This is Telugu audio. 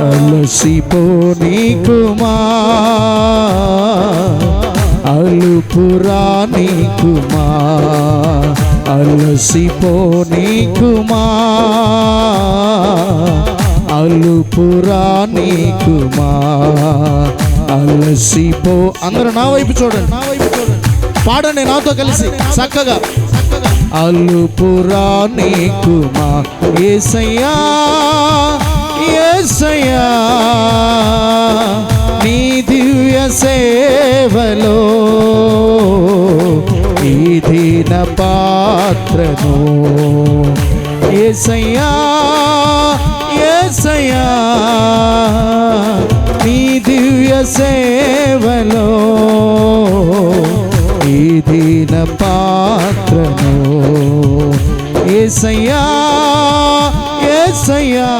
అలసిపోనీకుమా అలుపురానీకుమా అలసిపోనీకుమా అలుపురానీకుమా అలసిపో. అందరూ నా వైపు చూడండి, నా వైపు చూడండి, పాడండి నాతో కలిసి చక్కగా. అలుపురానీకుమా యేసయ్యా యేసయ్యా నీ దివ్య సేవలో ఈ దీన పాత్రను యేసయ్యా యేసయ్యా నీ దివ్య సేవలో ఈ దీన పాత్రను యేసయ్యా యేసయ్యా